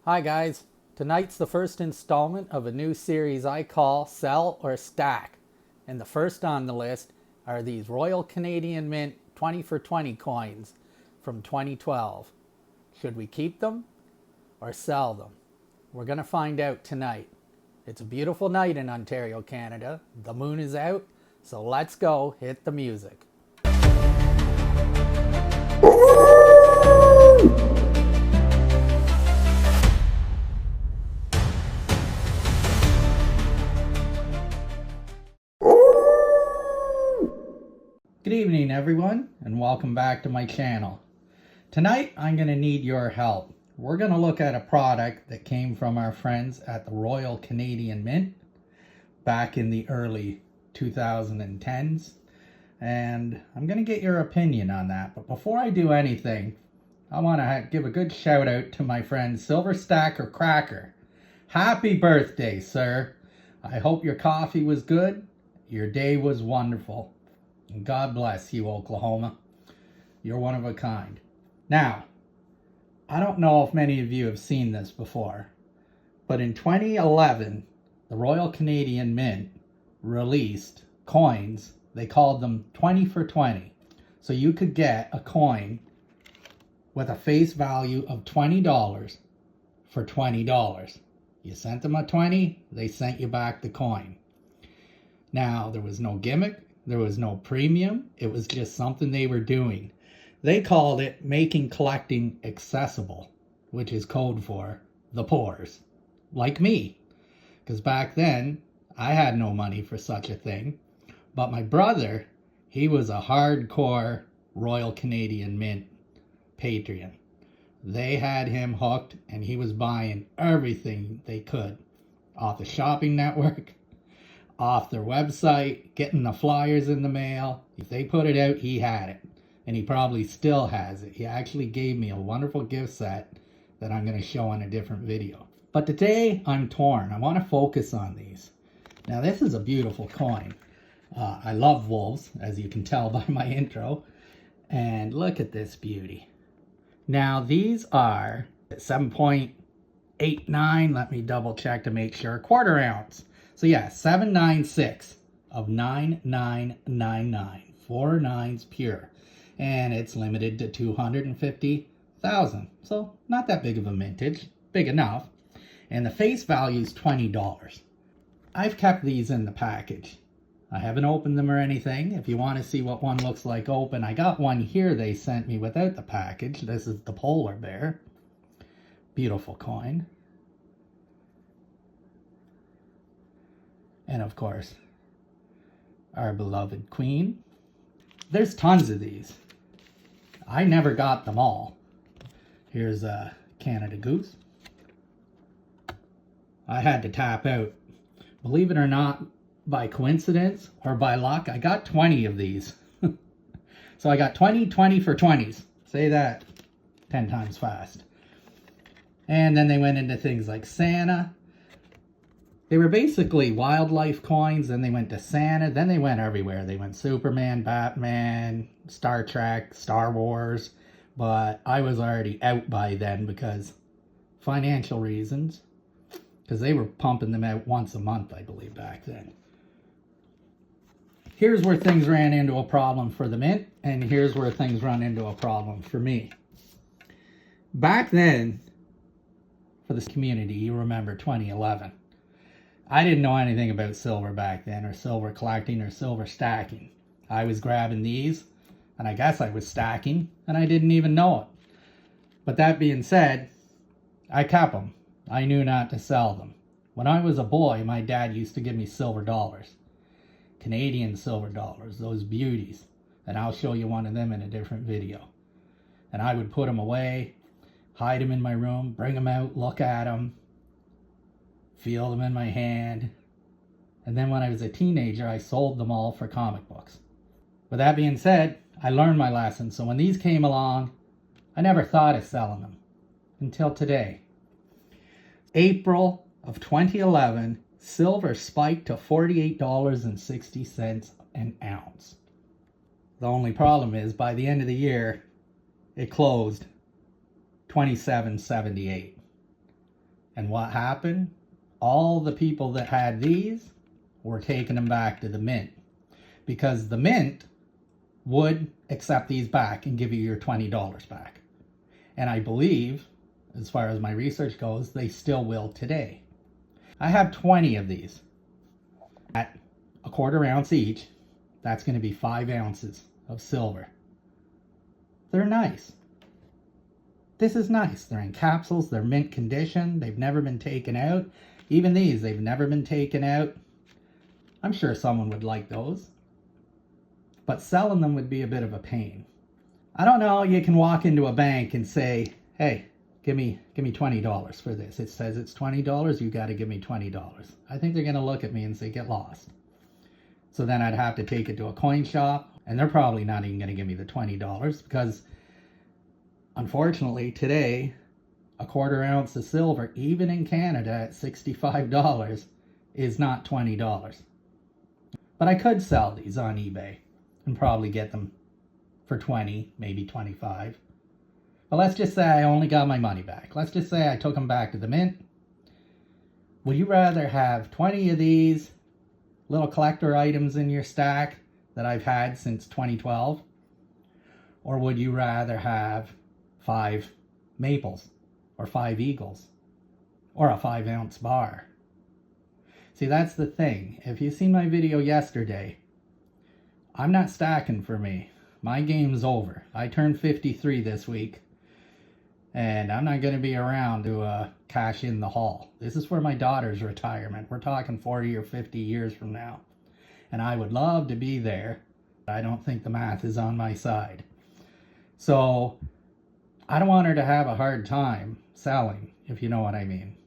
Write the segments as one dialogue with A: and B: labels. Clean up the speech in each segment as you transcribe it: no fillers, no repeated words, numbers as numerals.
A: Hi guys, tonight's the first installment of a new series I call Sell or Stack. And the first on the list are these Royal Canadian Mint 20 for 20 coins from 2012. Should we keep them or sell them? We're going to find out tonight. It's a beautiful night in Ontario, Canada. The moon is out, so let's go hit the music. Good evening, everyone, and welcome back to my channel. Tonight, I'm going to need your help. We're going to look at a product that came from our friends at the Royal Canadian Mint back in the early 2010s, and I'm going to get your opinion on that. But before I do anything, I want to give a good shout out to my friend Silver Stacker Cracker. Happy birthday, sir. I hope your coffee was good, your day was wonderful. And God bless you, Oklahoma. You're one of a kind. Now, I don't know if many of you have seen this before, but in 2011, the Royal Canadian Mint released coins. They called them 20 for 20. So you could get a coin with a face value of $20 for $20. You sent them a 20, they sent you back the coin. Now, there was no gimmick. There was no premium. It was just something they were doing. They called it making collecting accessible, which is code for the poors, like me. Because back then, I had no money for such a thing. But my brother, he was a hardcore Royal Canadian Mint patron. They had him hooked, and he was buying everything they could off the shopping network, off their website, getting the flyers in the mail. If they put it out, he had it. And he probably still has it. He actually gave me a wonderful gift set that I'm going to show in a different video. But today, I'm torn. I want to focus on these. Now, this is a beautiful coin. I love wolves, as you can tell by my intro. And look at this beauty. Now, these are 7.89. Let me double check to make sure. Quarter ounce. So yeah, 796 of 9999, 4 nines pure, and it's limited to 250,000. So not that big of a mintage, big enough. And the face value is $20. I've kept these in the package. I haven't opened them or anything. If you want to see what one looks like open, I got one here they sent me without the package. This is the polar bear. Beautiful coin. And of course, our beloved queen. There's tons of these. I never got them all. Here's a Canada Goose. I had to tap out. Believe it or not, by coincidence or by luck, I got 20 of these. So I got 20 for 20s. Say that 10 times fast. And then they went into things like Santa. They were basically wildlife coins, then they went to Santa, then they went everywhere. They went Superman, Batman, Star Trek, Star Wars, but I was already out by then because financial reasons, because they were pumping them out once a month, I believe, back then. Here's where things ran into a problem for the Mint, and here's where things run into a problem for me. Back then, for this community, you remember 2011. I didn't know anything about silver back then, or silver collecting, or silver stacking. I was grabbing these, and I guess I was stacking, and I didn't even know it. But that being said, I kept them. I knew not to sell them. When I was a boy, my dad used to give me silver dollars. Canadian silver dollars, those beauties. And I'll show you one of them in a different video. And I would put them away, hide them in my room, bring them out, look at them, feel them in my hand. And then when I was a teenager, I sold them all for comic books. With that being said, I learned my lesson. So when these came along, I never thought of selling them until today. April of 2011, silver spiked to $48.60 an ounce. The only problem is by the end of the year, it closed $27.78. And what happened? All the people that had these were taking them back to the mint, because the mint would accept these back and give you your $20 back. And I believe, as far as my research goes, they still will today. I have 20 of these at a 1/4 ounce each. That's going to be 5 ounces of silver. They're nice. This is nice. They're in capsules. They're mint condition. They've never been taken out. Even these, they've never been taken out. I'm sure someone would like those. But selling them would be a bit of a pain. I don't know, you can walk into a bank and say, hey, give me $20 for this. It says it's $20, you got to give me $20. I think they're going to look at me and say, get lost. So then I'd have to take it to a coin shop, and they're probably not even going to give me the $20, because unfortunately today, a 1/4 ounce of silver, even in Canada at $65, is not $20. But I could sell these on eBay and probably get them for 20, maybe 25. But let's just say I only got my money back. Let's just say I took them back to the mint. Would you rather have 20 of these little collector items in your stack that I've had since 2012? Or would you rather have 5 maples or 5 eagles or a 5 ounce bar? See, that's the thing. If you've seen my video yesterday, I'm not stacking for me. My game's over. I turned 53 this week, and I'm not going to be around to cash in the haul. This is for my daughter's retirement. We're talking 40 or 50 years from now. And I would love to be there. I don't think the math is on my side. So I don't want her to have a hard time selling, if you know what I mean.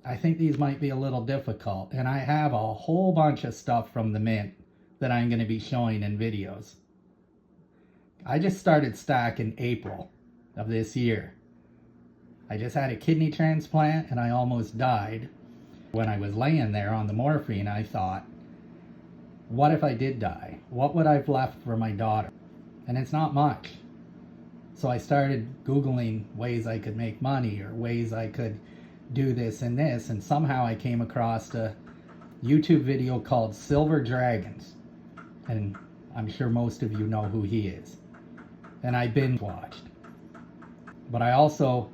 A: I think these might be a little difficult. And I have a whole bunch of stuff from the mint that I'm going to be showing in videos. I just started stacking April of this year. I just had a kidney transplant and I almost died. When I was laying there on the morphine, I thought, what if I did die? What would I've left for my daughter? And it's not much. So I started Googling ways I could make money, or ways I could do this and this, and somehow I came across a YouTube video called Silver Dragons. And I'm sure most of you know who he is. And I binge watched. But I also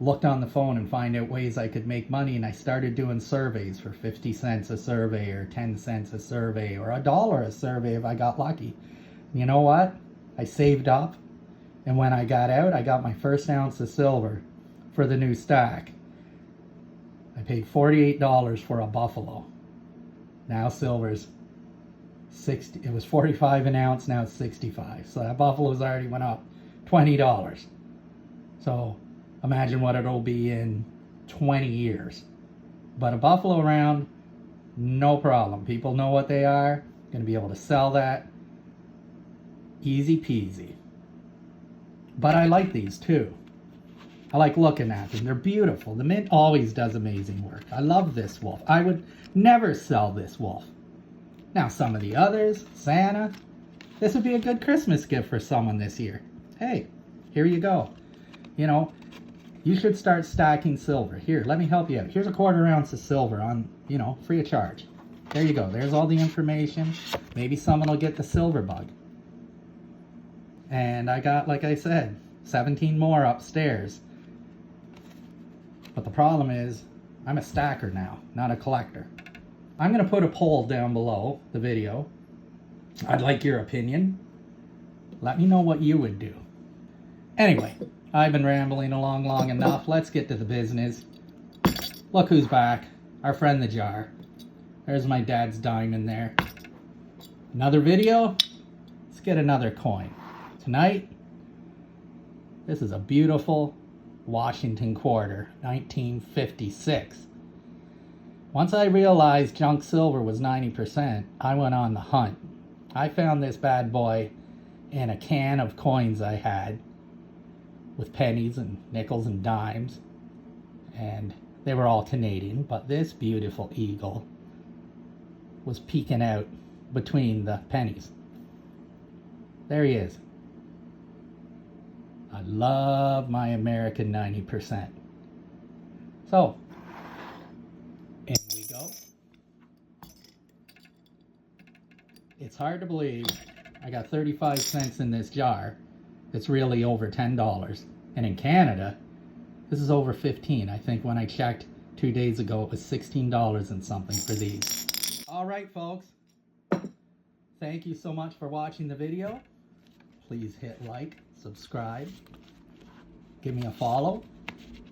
A: looked on the phone and find out ways I could make money, and I started doing surveys for 50 cents a survey, or 10 cents a survey, or $1 a survey if I got lucky. You know what? I saved up, and when I got out, I got my first ounce of silver for the new stack. I paid $48 for a buffalo. Now silver's 60. It was 45 an ounce, now it's 65. So that buffalo's already went up $20. So imagine what it'll be in 20 years. But a buffalo round, no problem. People know what they are. Going to be able to sell that. Easy peasy. But I like these too. I like looking at them. They're beautiful. The mint always does amazing work. I love this wolf. I would never sell this wolf. Now some of the others, Santa, this would be a good Christmas gift for someone this year. Hey, here you go. You know, you should start stacking silver. Here, let me help you out. Here's a 1/4 ounce of silver on, free of charge. There you go. There's all the information. Maybe someone will get the silver bug. And I got, like I said, 17 more upstairs. But the problem is, I'm a stacker now, not a collector. I'm going to put a poll down below the video. I'd like your opinion. Let me know what you would do. Anyway, I've been rambling along long enough. Let's get to the business. Look who's back. Our friend the jar. There's my dad's diamond there. Another video? Let's get another coin. Tonight, this is a beautiful Washington quarter, 1956. Once I realized junk silver was 90%, I went on the hunt. I found this bad boy in a can of coins I had with pennies and nickels and dimes. And they were all Canadian, but this beautiful eagle was peeking out between the pennies. There he is. I love my American 90%. So, in we go. It's hard to believe I got 35 cents in this jar. It's really over $10. And in Canada, this is over 15. I think when I checked 2 days ago, it was $16 and something for these. All right, folks. Thank you so much for watching the video. Please hit like, subscribe, give me a follow.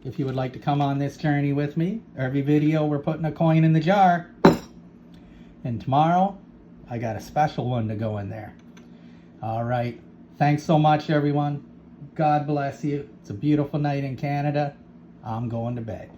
A: If you would like to come on this journey with me, every video we're putting a coin in the jar. And tomorrow, I got a special one to go in there. All right. Thanks so much, everyone. God bless you. It's a beautiful night in Canada. I'm going to bed.